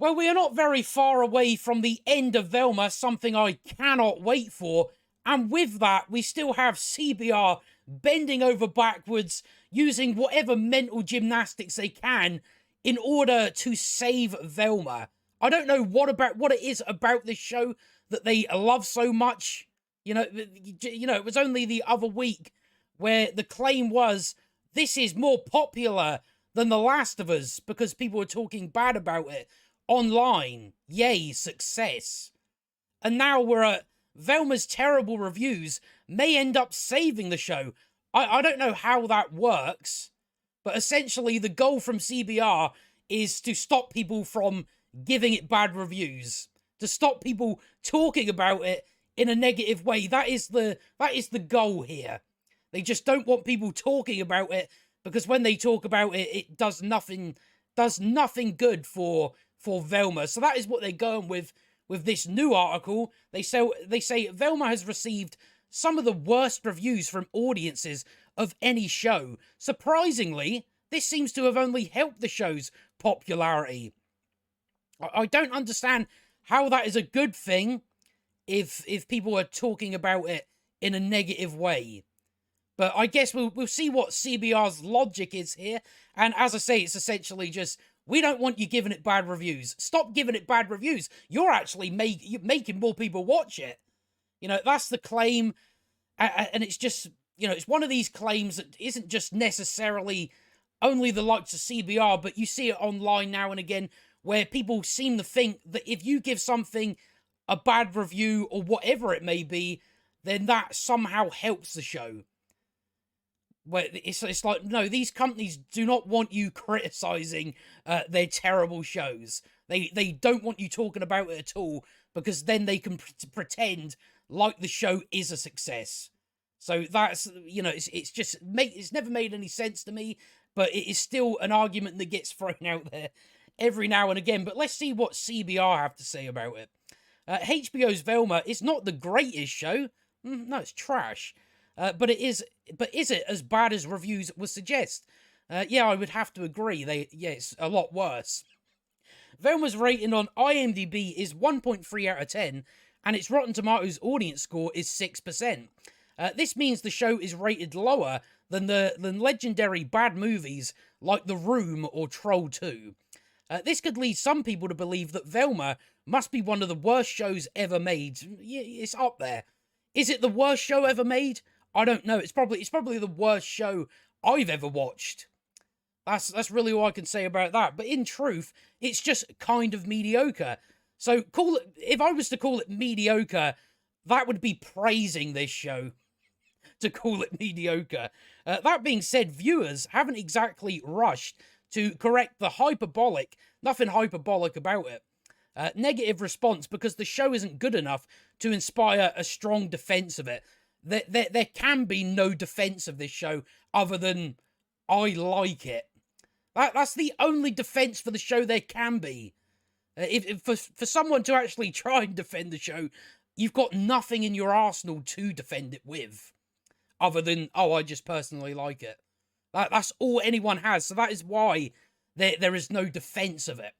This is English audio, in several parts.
Well, we are not very far away from the end of Velma, something I cannot wait for. And with that, we still have CBR bending over backwards, using whatever mental gymnastics they can in order to save Velma. I don't know what it is about this show that they love so much. It was only the other week where the claim was this is more popular than The Last of Us because people were talking bad about it online. Yay, success. And now we're at Velma's terrible reviews may end up saving the show. I don't know how that works, but essentially the goal from CBR is to stop people from giving it bad reviews, to stop people talking about it in a negative way. That is the goal here. They just don't want people talking about it because when they talk about it, it does nothing good for Velma. So that is what they're going with this new article. They say Velma has received some of the worst reviews from audiences of any show. Surprisingly, this seems to have only helped the show's popularity. I don't understand how that is a good thing if people are talking about it in a negative way. But I guess we'll see what CBR's logic is here. And as I say, it's essentially just, we don't want you giving it bad reviews. Stop giving it bad reviews. You're actually making more people watch it. That's the claim. And it's just, it's one of these claims that isn't just necessarily only the likes of CBR, but you see it online now and again where people seem to think that if you give something a bad review or whatever it may be, then that somehow helps the show. Where it's like, no, these companies do not want you criticizing their terrible shows. They don't want you talking about it at all because then they can pretend like the show is a success. So that's, it's never made any sense to me, but it is still an argument that gets thrown out there every now and again. But let's see what CBR have to say about it. HBO's Velma is not the greatest show. No, it's trash. But is it as bad as reviews would suggest? Yeah, I would have to agree. It's a lot worse. Velma's rating on IMDb is 1.3 out of 10, and its Rotten Tomatoes audience score is 6%. This means the show is rated lower than legendary bad movies like The Room or Troll 2. This could lead some people to believe that Velma must be one of the worst shows ever made. Yeah, it's up there. Is it the worst show ever made? I don't know. It's probably the worst show I've ever watched. That's really all I can say about that. But in truth, it's just kind of mediocre. So if I was to call it mediocre, that would be praising this show. To call it mediocre. That being said, viewers haven't exactly rushed to correct the nothing hyperbolic about it. Negative response because the show isn't good enough to inspire a strong defense of it. There can be no defense of this show other than I like it. That's the only defense for the show there can be. If for someone to actually try and defend the show, you've got nothing in your arsenal to defend it with, other than, I just personally like it. That's all anyone has, so that is why there is no defense of it.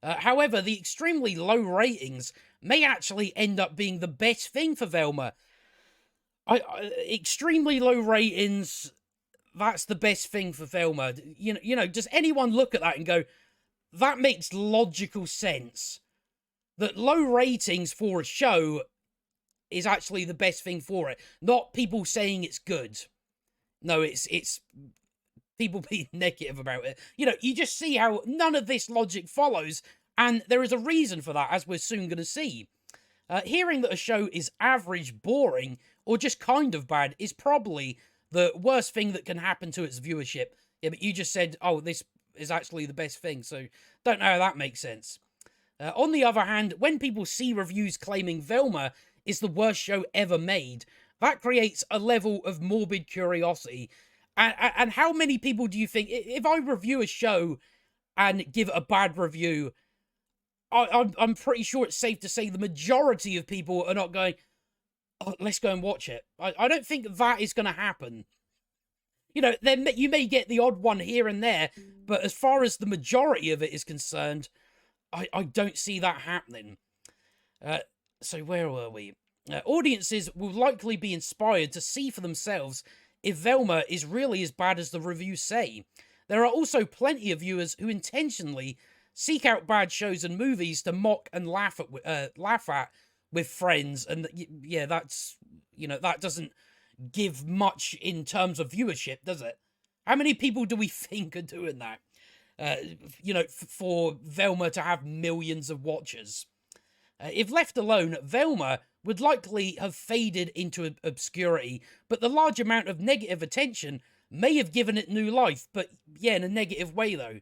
However, the extremely low ratings may actually end up being the best thing for Velma. Extremely low ratings, that's the best thing for Velma. Does anyone look at that and go, that makes logical sense? That low ratings for a show is actually the best thing for it. Not people saying it's good. No, it's people being negative about it. You just see how none of this logic follows, and there is a reason for that, as we're soon going to see. Hearing that a show is average, boring, or just kind of bad is probably the worst thing that can happen to its viewership. Yeah, but you just said, this is actually the best thing, so don't know how that makes sense. On the other hand, when people see reviews claiming Velma is the worst show ever made, that creates a level of morbid curiosity. And how many people do you think, if I review a show and give it a bad review, I'm pretty sure it's safe to say the majority of people are not going, let's go and watch it. I don't think that is going to happen. You may get the odd one here and there, but as far as the majority of it is concerned, I don't see that happening. So where were we? Audiences will likely be inspired to see for themselves if Velma is really as bad as the reviews say. There are also plenty of viewers who intentionally seek out bad shows and movies to mock and laugh at with friends, and yeah, that's, that doesn't give much in terms of viewership, does it? How many people do we think are doing that? For Velma to have millions of watchers. If left alone, Velma would likely have faded into obscurity, but the large amount of negative attention may have given it new life, but yeah, in a negative way though.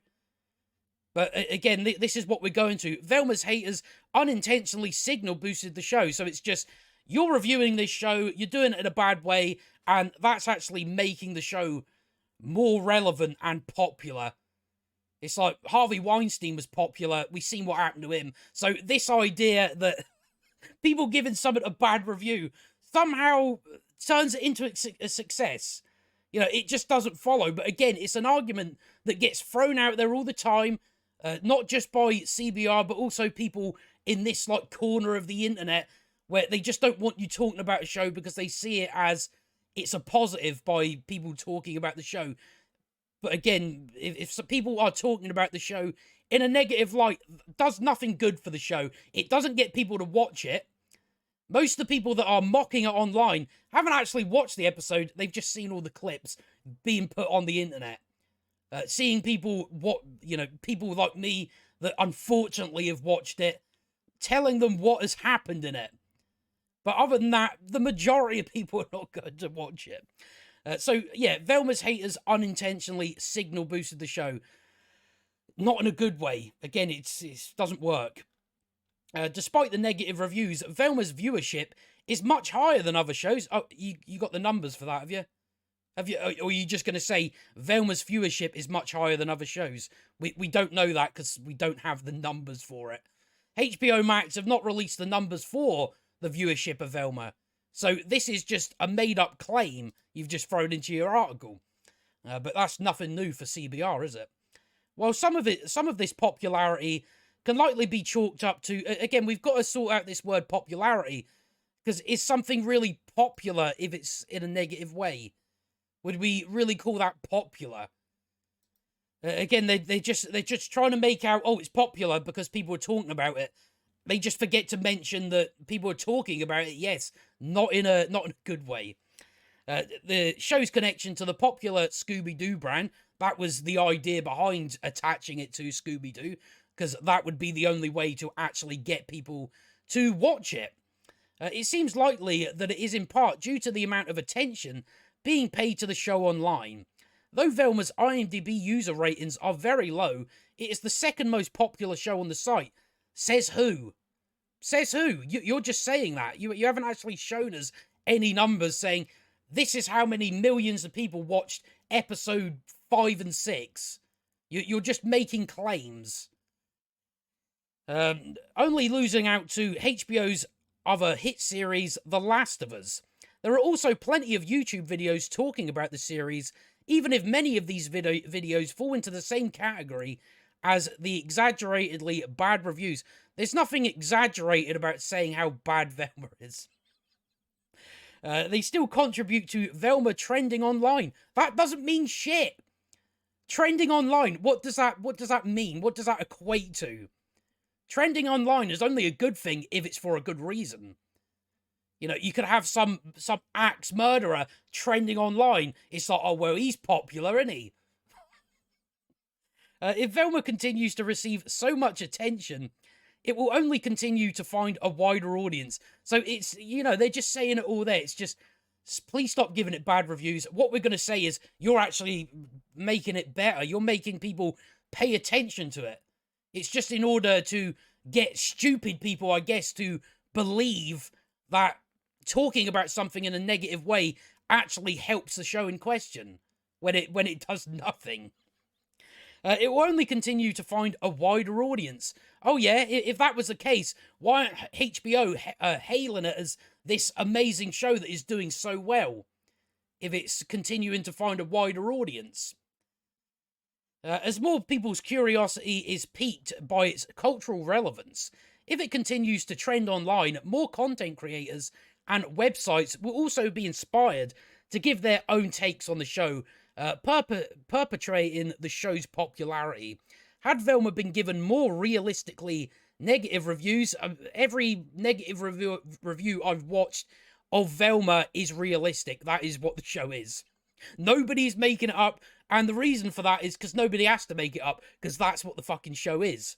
But again, this is what we're going to. Velma's haters unintentionally signal boosted the show, so it's just, you're reviewing this show, you're doing it in a bad way, and that's actually making the show more relevant and popular. It's like Harvey Weinstein was popular. We've seen what happened to him. So this idea that people giving something a bad review somehow turns it into a success, it just doesn't follow. But again, it's an argument that gets thrown out there all the time, not just by CBR, but also people in this like corner of the internet where they just don't want you talking about a show because they see it as it's a positive by people talking about the show. But again, if some people are talking about the show in a negative light, does nothing good for the show. It doesn't get people to watch it. Most of the people that are mocking it online haven't actually watched the episode. They've just seen all the clips being put on the internet. Seeing people, people like me that unfortunately have watched it, telling them what has happened in it. But other than that, the majority of people are not going to watch it. So, yeah, Velma's haters unintentionally signal boosted the show. Not in a good way. Again, it doesn't work. Despite the negative reviews, Velma's viewership is much higher than other shows. Oh, you got the numbers for that, have you? Or are you just going to say Velma's viewership is much higher than other shows? We don't know that because we don't have the numbers for it. HBO Max have not released the numbers for the viewership of Velma. So this is just a made-up claim you've just thrown into your article. But that's nothing new for CBR, is it? Well, some of this popularity can likely be chalked up to... Again, we've got to sort out this word popularity, because is something really popular if it's in a negative way? Would we really call that popular? Again, they're just trying to make out, oh, it's popular because people are talking about it. They just forget to mention that people are talking about it, yes, not in a good way. The show's connection to the popular Scooby-Doo brand, that was the idea behind attaching it to Scooby-Doo, because that would be the only way to actually get people to watch it. It seems likely that it is in part due to the amount of attention being paid to the show online. Though Velma's IMDb user ratings are very low, it is the second most popular show on the site. Says who? Says who? You're just saying that. You haven't actually shown us any numbers saying this is how many millions of people watched episode 5 and 6. You're just making claims. Only losing out to HBO's other hit series, The Last of Us. There are also plenty of YouTube videos talking about the series, even if many of these videos fall into the same category as the exaggeratedly bad reviews. There's nothing exaggerated about saying how bad Velma is. They still contribute to Velma trending online. That doesn't mean shit. Trending online, what does that mean? What does that equate to? Trending online is only a good thing if it's for a good reason. You could have some axe murderer trending online. It's like, oh, well, he's popular, isn't he? If Velma continues to receive so much attention, it will only continue to find a wider audience. So it's, they're just saying it all there. It's just, please stop giving it bad reviews. What we're going to say is, you're actually making it better. You're making people pay attention to it. It's just in order to get stupid people, I guess, to believe that talking about something in a negative way actually helps the show in question, when it does nothing. It will only continue to find a wider audience. Oh yeah, if that was the case, why aren't HBO hailing it as this amazing show that is doing so well, if it's continuing to find a wider audience? As more people's curiosity is piqued by its cultural relevance, if it continues to trend online, more content creators and websites will also be inspired to give their own takes on the show, perpetrating the show's popularity. Had Velma been given more realistically negative reviews, every negative review I've watched of Velma is realistic. That is what the show is. Nobody's making it up, and the reason for that is because nobody has to make it up, because that's what the fucking show is.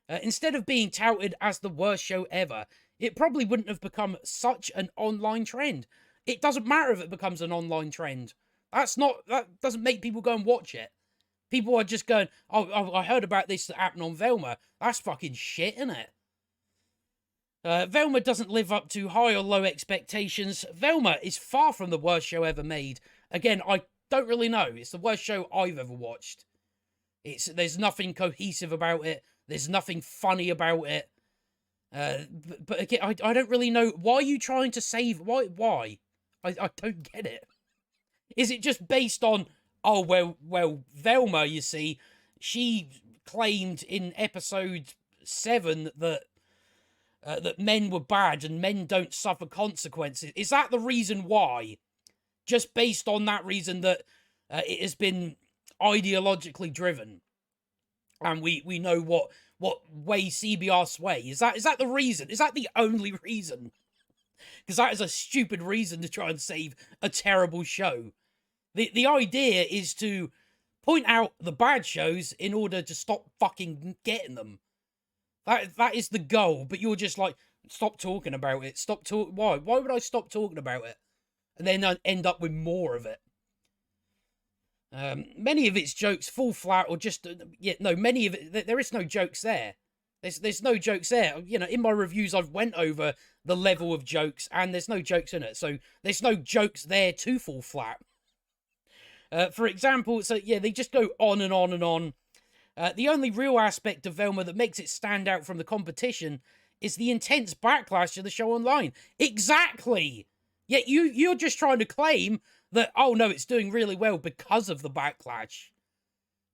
Instead of being touted as the worst show ever, it probably wouldn't have become such an online trend. It doesn't matter if it becomes an online trend. That doesn't make people go and watch it. People are just going, oh, I heard about this that happened on Velma. That's fucking shit, isn't it? Velma doesn't live up to high or low expectations. Velma is far from the worst show ever made. Again, I don't really know. It's the worst show I've ever watched. There's nothing cohesive about it. There's nothing funny about it. But again, I don't really know. Why are you trying to save? Why? I don't get it. Is it just based on, oh, well, Velma, you see, she claimed in episode 7 that men were bad and men don't suffer consequences. Is that the reason why? Just based on that reason that it has been ideologically driven, and we know what way CBR sway. Is that the reason? Is that the only reason? Because that is a stupid reason to try and save a terrible show. The idea is to point out the bad shows in order to stop fucking getting them. That is the goal, but you're just like, stop talking about it. Why? Why would I stop talking about it? And then I'd end up with more of it. Many of its jokes fall flat, or just many of it. There is no jokes there. There's no jokes there. You know, in my reviews, I've went over the level of jokes, and there's no jokes in it. So there's no jokes there to fall flat. For example, they just go on and on and on. The only real aspect of Velma that makes it stand out from the competition is the intense backlash to the show online. Exactly. Yet you're just trying to claim that, oh no, it's doing really well because of the backlash,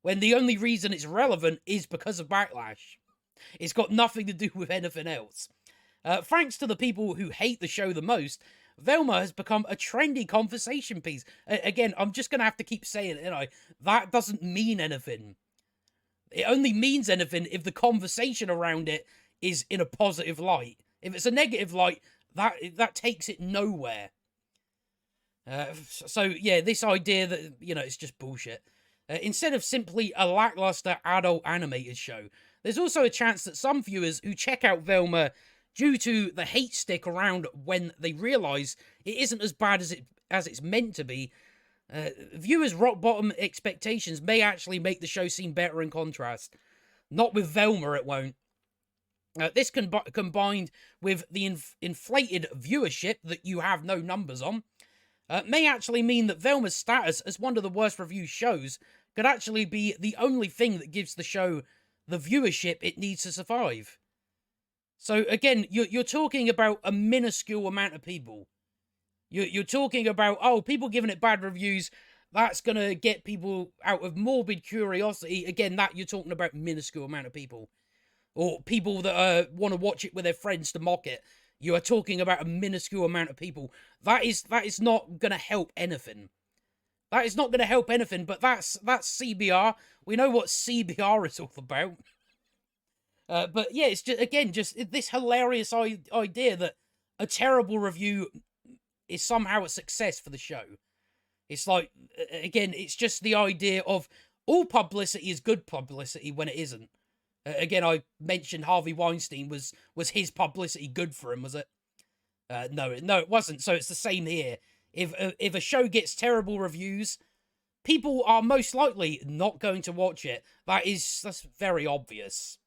when the only reason it's relevant is because of backlash. It's got nothing to do with anything else. Thanks to the people who hate the show the most, Velma has become a trendy conversation piece. Again, I'm just going to have to keep saying it, that doesn't mean anything. It only means anything if the conversation around it is in a positive light. If it's a negative light, that takes it nowhere. This idea that, it's just bullshit. Instead of simply a lackluster adult animated show, there's also a chance that some viewers who check out Velma due to the hate stick around when they realise it isn't as bad as it's meant to be, viewers' rock-bottom expectations may actually make the show seem better in contrast. Not with Velma, it won't. This combined with the inflated viewership that you have no numbers on, may actually mean that Velma's status as one of the worst reviewed shows could actually be the only thing that gives the show the viewership it needs to survive. So again, you're talking about a minuscule amount of people. You're talking about, people giving it bad reviews, that's going to get people out of morbid curiosity. Again, you're talking about minuscule amount of people. Or people that want to watch it with their friends to mock it. You are talking about a minuscule amount of people. That is not going to help anything. That is not going to help anything, but that's CBR. We know what CBR is all about. But yeah, it's just this hilarious idea that a terrible review is somehow a success for the show. It's like, again, it's just the idea of all publicity is good publicity when it isn't. Again, I mentioned Harvey Weinstein. Was his publicity good for him, was it? No, it wasn't. So it's the same here. If a show gets terrible reviews, people are most likely not going to watch it. That's very obvious.